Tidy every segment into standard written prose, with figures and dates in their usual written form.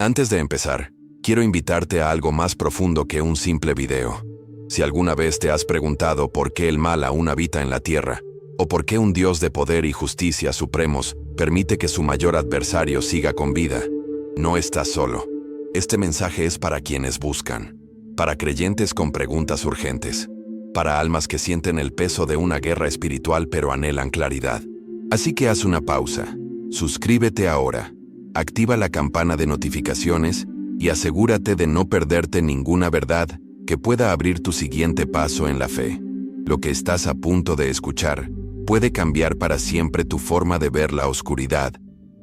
Antes de empezar, quiero invitarte a algo más profundo que un simple video. Si alguna vez te has preguntado por qué el mal aún habita en la tierra, o por qué un Dios de poder y justicia supremos permite que su mayor adversario siga con vida, no estás solo. Este mensaje es para quienes buscan, para creyentes con preguntas urgentes, para almas que sienten el peso de una guerra espiritual pero anhelan claridad. Así que haz una pausa, suscríbete ahora, activa la campana de notificaciones y asegúrate de no perderte ninguna verdad que pueda abrir tu siguiente paso en la fe. Lo que estás a punto de escuchar puede cambiar para siempre tu forma de ver la oscuridad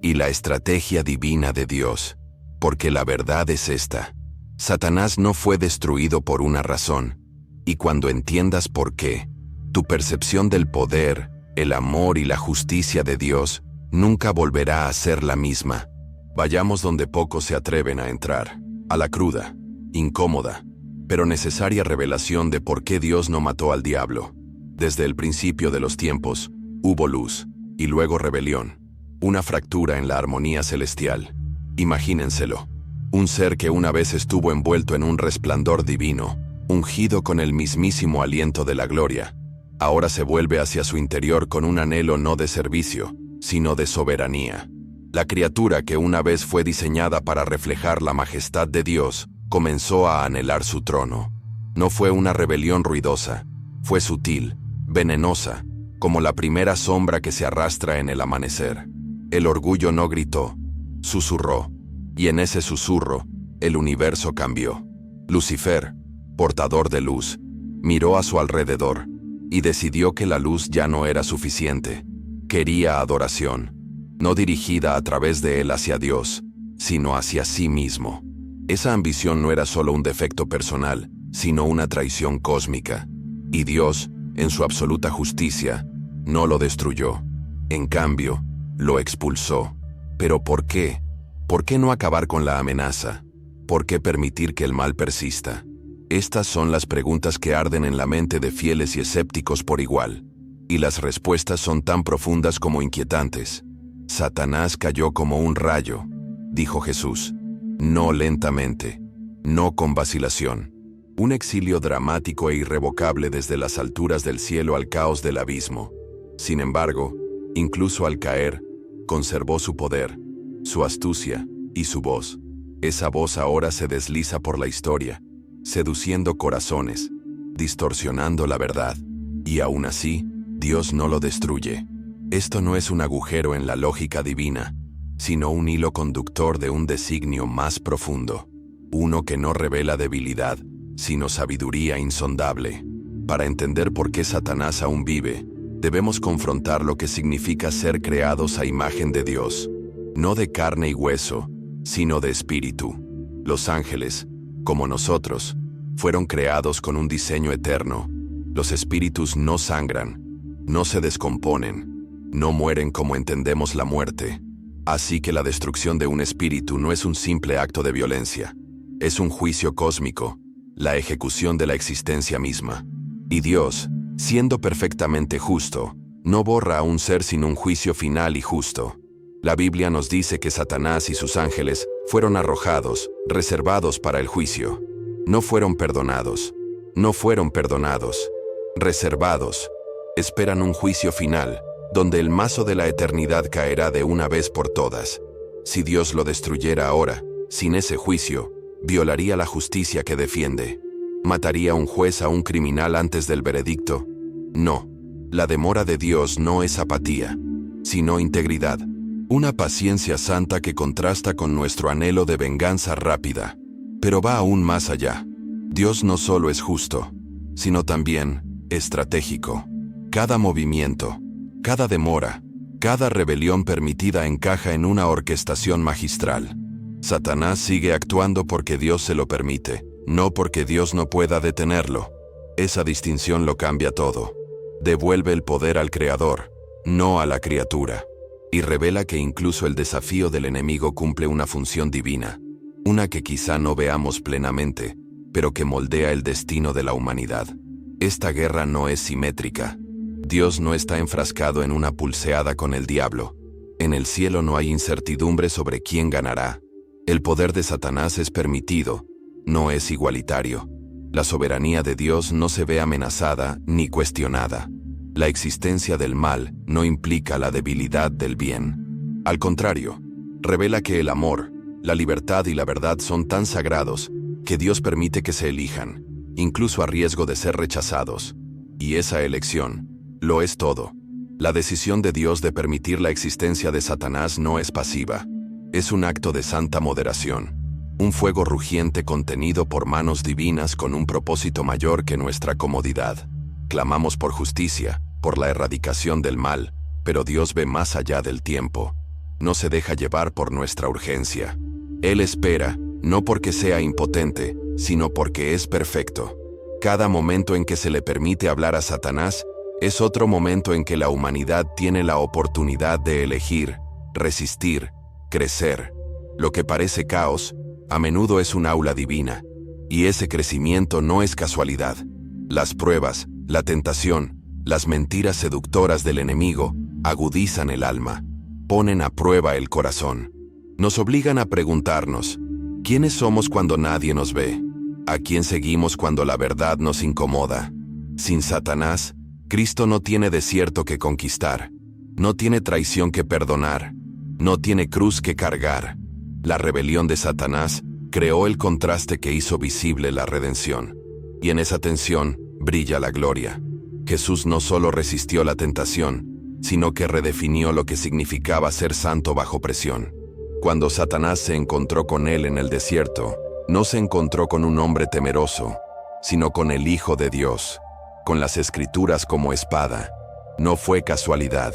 y la estrategia divina de Dios. Porque la verdad es esta: Satanás no fue destruido por una razón, y cuando entiendas por qué, tu percepción del poder, el amor y la justicia de Dios nunca volverá a ser la misma. Vayamos donde pocos se atreven a entrar, a la cruda, incómoda, pero necesaria revelación de por qué Dios no mató al diablo. Desde el principio de los tiempos, hubo luz, y luego rebelión, una fractura en la armonía celestial. Imagínenselo, un ser que una vez estuvo envuelto en un resplandor divino, ungido con el mismísimo aliento de la gloria, ahora se vuelve hacia su interior con un anhelo no de servicio, sino de soberanía. La criatura que una vez fue diseñada para reflejar la majestad de Dios, comenzó a anhelar su trono. No fue una rebelión ruidosa, fue sutil, venenosa, como la primera sombra que se arrastra en el amanecer. El orgullo no gritó, susurró, y en ese susurro, el universo cambió. Lucifer, portador de luz, miró a su alrededor y decidió que la luz ya no era suficiente. Quería adoración, no dirigida a través de él hacia Dios, sino hacia sí mismo. Esa ambición no era solo un defecto personal, sino una traición cósmica. Y Dios, en su absoluta justicia, no lo destruyó. En cambio, lo expulsó. ¿Pero por qué? ¿Por qué no acabar con la amenaza? ¿Por qué permitir que el mal persista? Estas son las preguntas que arden en la mente de fieles y escépticos por igual. Y las respuestas son tan profundas como inquietantes. Satanás cayó como un rayo, dijo Jesús. No lentamente, no con vacilación. Un exilio dramático e irrevocable desde las alturas del cielo al caos del abismo. Sin embargo, incluso al caer, conservó su poder, su astucia y su voz. Esa voz ahora se desliza por la historia, seduciendo corazones, distorsionando la verdad. Y aún así, Dios no lo destruye. Esto no es un agujero en la lógica divina, sino un hilo conductor de un designio más profundo. Uno que no revela debilidad, sino sabiduría insondable. Para entender por qué Satanás aún vive, debemos confrontar lo que significa ser creados a imagen de Dios. No de carne y hueso, sino de espíritu. Los ángeles, como nosotros, fueron creados con un diseño eterno. Los espíritus no sangran, no se descomponen, no mueren como entendemos la muerte. Así que la destrucción de un espíritu no es un simple acto de violencia. Es un juicio cósmico, la ejecución de la existencia misma. Y Dios, siendo perfectamente justo, no borra a un ser sin un juicio final y justo. La Biblia nos dice que Satanás y sus ángeles fueron arrojados, reservados para el juicio. No fueron perdonados. No fueron perdonados. Reservados. Esperan un juicio final, donde el mazo de la eternidad caerá de una vez por todas. Si Dios lo destruyera ahora, sin ese juicio, violaría la justicia que defiende. ¿Mataría un juez a un criminal antes del veredicto? No. La demora de Dios no es apatía, sino integridad. Una paciencia santa que contrasta con nuestro anhelo de venganza rápida. Pero va aún más allá. Dios no solo es justo, sino también estratégico. Cada movimiento, cada demora, cada rebelión permitida encaja en una orquestación magistral. Satanás sigue actuando porque Dios se lo permite, no porque Dios no pueda detenerlo. Esa distinción lo cambia todo. Devuelve el poder al Creador, no a la criatura. Y revela que incluso el desafío del enemigo cumple una función divina, una que quizá no veamos plenamente, pero que moldea el destino de la humanidad. Esta guerra no es simétrica. Dios no está enfrascado en una pulseada con el diablo. En el cielo no hay incertidumbre sobre quién ganará. El poder de Satanás es permitido, no es igualitario. La soberanía de Dios no se ve amenazada ni cuestionada. La existencia del mal no implica la debilidad del bien. Al contrario, revela que el amor, la libertad y la verdad son tan sagrados que Dios permite que se elijan, incluso a riesgo de ser rechazados. Y esa elección lo es todo. La decisión de Dios de permitir la existencia de Satanás no es pasiva. Es un acto de santa moderación. Un fuego rugiente contenido por manos divinas con un propósito mayor que nuestra comodidad. Clamamos por justicia, por la erradicación del mal, pero Dios ve más allá del tiempo. No se deja llevar por nuestra urgencia. Él espera, no porque sea impotente, sino porque es perfecto. Cada momento en que se le permite hablar a Satanás es otro momento en que la humanidad tiene la oportunidad de elegir, resistir, crecer. Lo que parece caos, a menudo es un aula divina, y ese crecimiento no es casualidad. Las pruebas, la tentación, las mentiras seductoras del enemigo agudizan el alma, ponen a prueba el corazón. Nos obligan a preguntarnos, ¿quiénes somos cuando nadie nos ve? ¿A quién seguimos cuando la verdad nos incomoda? Sin Satanás, Cristo no tiene desierto que conquistar, no tiene traición que perdonar, no tiene cruz que cargar. La rebelión de Satanás creó el contraste que hizo visible la redención. Y en esa tensión brilla la gloria. Jesús no solo resistió la tentación, sino que redefinió lo que significaba ser santo bajo presión. Cuando Satanás se encontró con él en el desierto, no se encontró con un hombre temeroso, sino con el Hijo de Dios, con las Escrituras como espada. No fue casualidad.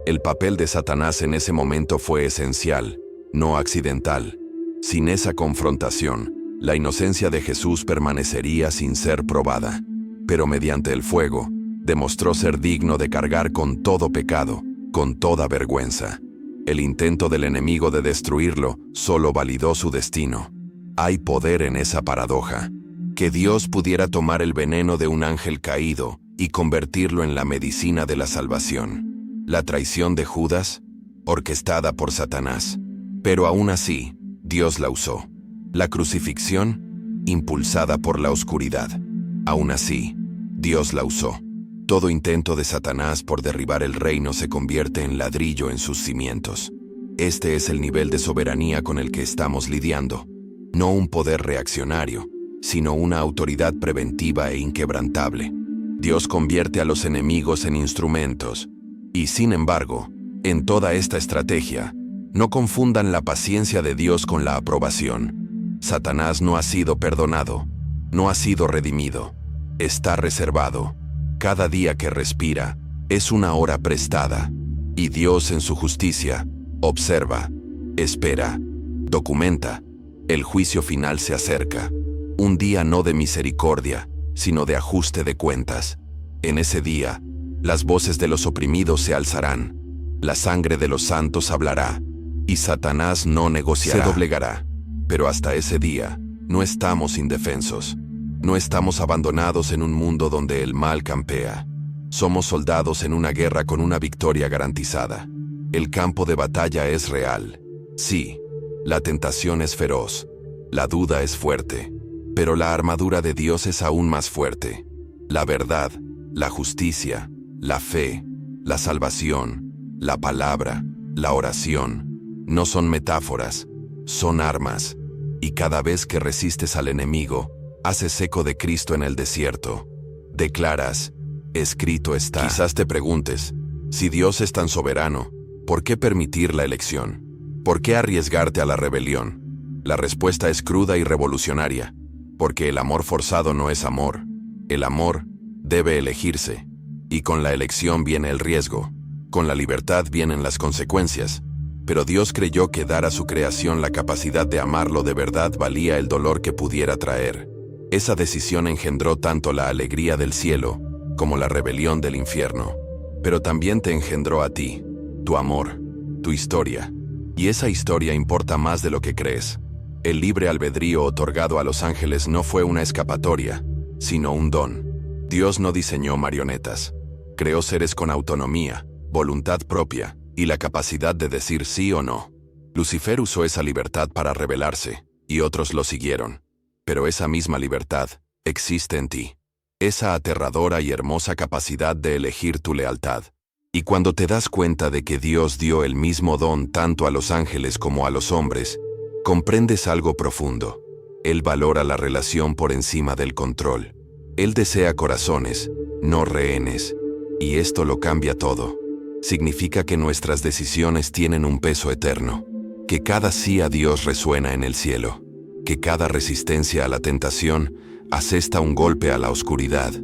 El papel de Satanás en ese momento fue esencial, no accidental. Sin esa confrontación, la inocencia de Jesús permanecería sin ser probada. Pero mediante el fuego, demostró ser digno de cargar con todo pecado, con toda vergüenza. El intento del enemigo de destruirlo solo validó su destino. Hay poder en esa paradoja. Que Dios pudiera tomar el veneno de un ángel caído y convertirlo en la medicina de la salvación. La traición de Judas, orquestada por Satanás. Pero aún así, Dios la usó. La crucifixión, impulsada por la oscuridad. Aún así, Dios la usó. Todo intento de Satanás por derribar el reino se convierte en ladrillo en sus cimientos. Este es el nivel de soberanía con el que estamos lidiando. No un poder reaccionario, sino una autoridad preventiva e inquebrantable. Dios convierte a los enemigos en instrumentos. Y sin embargo, en toda esta estrategia, no confundan la paciencia de Dios con la aprobación. Satanás no ha sido perdonado, no ha sido redimido, está reservado. Cada día que respira es una hora prestada, y Dios en su justicia observa, espera, documenta. El juicio final se acerca, un día no de misericordia, sino de ajuste de cuentas. En ese día, las voces de los oprimidos se alzarán, la sangre de los santos hablará, y Satanás no negociará. Se doblegará. Pero hasta ese día, no estamos indefensos. No estamos abandonados en un mundo donde el mal campea. Somos soldados en una guerra con una victoria garantizada. El campo de batalla es real. Sí, la tentación es feroz. La duda es fuerte. Pero la armadura de Dios es aún más fuerte. La verdad, la justicia, la fe, la salvación, la palabra, la oración. No son metáforas, son armas. Y cada vez que resistes al enemigo, haces eco de Cristo en el desierto. Declaras, escrito está. Quizás te preguntes, si Dios es tan soberano, ¿por qué permitir la elección? ¿Por qué arriesgarte a la rebelión? La respuesta es cruda y revolucionaria, porque el amor forzado no es amor. El amor debe elegirse, y con la elección viene el riesgo. Con la libertad vienen las consecuencias. Pero Dios creyó que dar a su creación la capacidad de amarlo de verdad valía el dolor que pudiera traer. Esa decisión engendró tanto la alegría del cielo como la rebelión del infierno. Pero también te engendró a ti, tu amor, tu historia. Y esa historia importa más de lo que crees. El libre albedrío otorgado a los ángeles no fue una escapatoria, sino un don. Dios no diseñó marionetas. Creó seres con autonomía, voluntad propia, y la capacidad de decir sí o no. Lucifer usó esa libertad para rebelarse, y otros lo siguieron. Pero esa misma libertad existe en ti. Esa aterradora y hermosa capacidad de elegir tu lealtad. Y cuando te das cuenta de que Dios dio el mismo don tanto a los ángeles como a los hombres, comprendes algo profundo. Él valora la relación por encima del control. Él desea corazones, no rehenes. Y esto lo cambia todo. Significa que nuestras decisiones tienen un peso eterno. Que cada sí a Dios resuena en el cielo. Que cada resistencia a la tentación asesta un golpe a la oscuridad.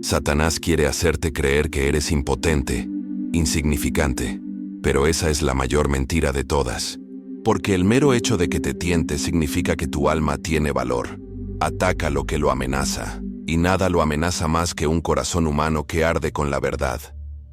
Satanás quiere hacerte creer que eres impotente, insignificante. Pero esa es la mayor mentira de todas. Porque el mero hecho de que te tiente significa que tu alma tiene valor. Ataca lo que lo amenaza. Y nada lo amenaza más que un corazón humano que arde con la verdad.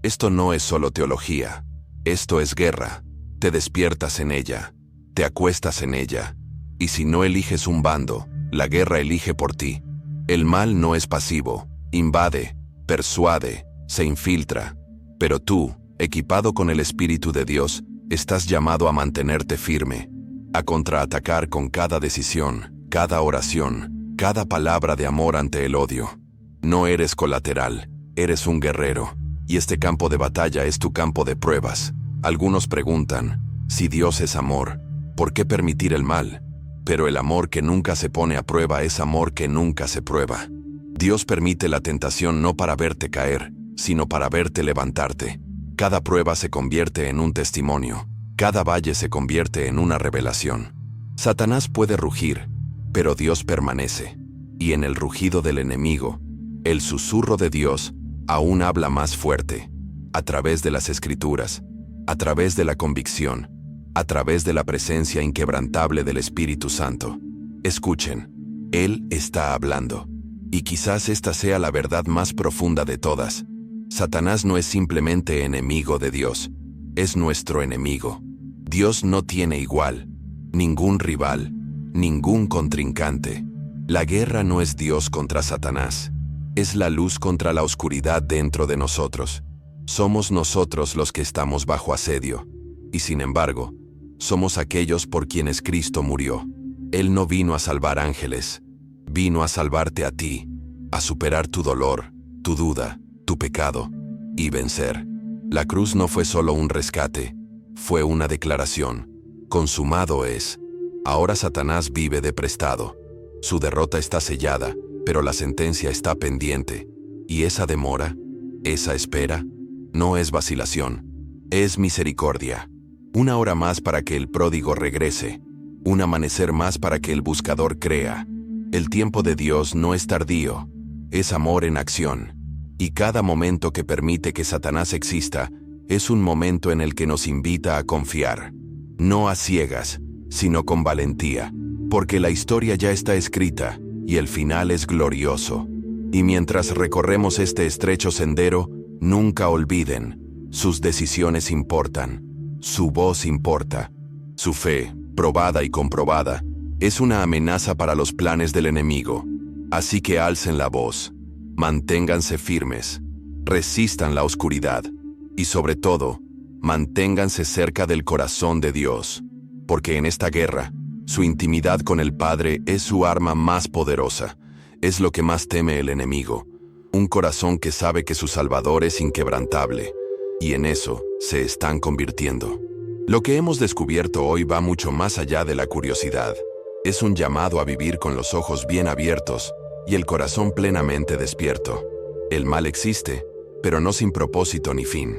Esto no es solo teología. Esto es guerra. Te despiertas en ella. Te acuestas en ella. Y si no eliges un bando, la guerra elige por ti. El mal no es pasivo. Invade, persuade, se infiltra. Pero tú, equipado con el Espíritu de Dios, estás llamado a mantenerte firme, a contraatacar con cada decisión, cada oración, cada palabra de amor ante el odio. No eres colateral, eres un guerrero, y este campo de batalla es tu campo de pruebas. Algunos preguntan, si Dios es amor, ¿por qué permitir el mal? Pero el amor que nunca se pone a prueba es amor que nunca se prueba. Dios permite la tentación no para verte caer, sino para verte levantarte. Cada prueba se convierte en un testimonio. Cada valle se convierte en una revelación. Satanás puede rugir, pero Dios permanece. Y en el rugido del enemigo, el susurro de Dios aún habla más fuerte. A través de las Escrituras, a través de la convicción, a través de la presencia inquebrantable del Espíritu Santo. Escuchen, Él está hablando. Y quizás esta sea la verdad más profunda de todas. Satanás no es simplemente enemigo de Dios, es nuestro enemigo. Dios no tiene igual, ningún rival, ningún contrincante. La guerra no es Dios contra Satanás, es la luz contra la oscuridad dentro de nosotros. Somos nosotros los que estamos bajo asedio, y sin embargo, somos aquellos por quienes Cristo murió. Él no vino a salvar ángeles, vino a salvarte a ti, a superar tu dolor, tu duda, tu pecado, y vencer. La cruz no fue solo un rescate, fue una declaración. Consumado es. Ahora Satanás vive de prestado. Su derrota está sellada, pero la sentencia está pendiente. Y esa demora, esa espera, no es vacilación, es misericordia. Una hora más para que el pródigo regrese, un amanecer más para que el buscador crea. El tiempo de Dios no es tardío, es amor en acción. Y cada momento que permite que Satanás exista es un momento en el que nos invita a confiar. No a ciegas, sino con valentía, porque la historia ya está escrita y el final es glorioso. Y mientras recorremos este estrecho sendero, nunca olviden, sus decisiones importan, su voz importa. Su fe, probada y comprobada, es una amenaza para los planes del enemigo. Así que alcen la voz. Manténganse firmes, resistan la oscuridad y sobre todo, manténganse cerca del corazón de Dios, porque en esta guerra, su intimidad con el Padre es su arma más poderosa, es lo que más teme el enemigo, un corazón que sabe que su Salvador es inquebrantable, y en eso se están convirtiendo. Lo que hemos descubierto hoy va mucho más allá de la curiosidad, es un llamado a vivir con los ojos bien abiertos, y el corazón plenamente despierto. El mal existe, pero no sin propósito ni fin.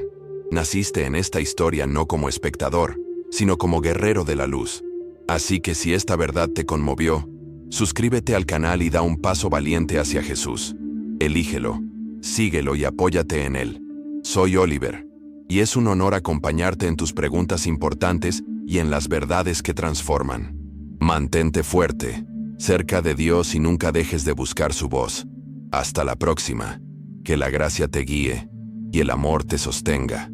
Naciste en esta historia no como espectador, sino como guerrero de la luz. Así que si esta verdad te conmovió, suscríbete al canal y da un paso valiente hacia Jesús. Elígelo, síguelo y apóyate en él. Soy Oliver, y es un honor acompañarte en tus preguntas importantes y en las verdades que transforman. Mantente fuerte, cerca de Dios y nunca dejes de buscar su voz. Hasta la próxima. Que la gracia te guíe y el amor te sostenga.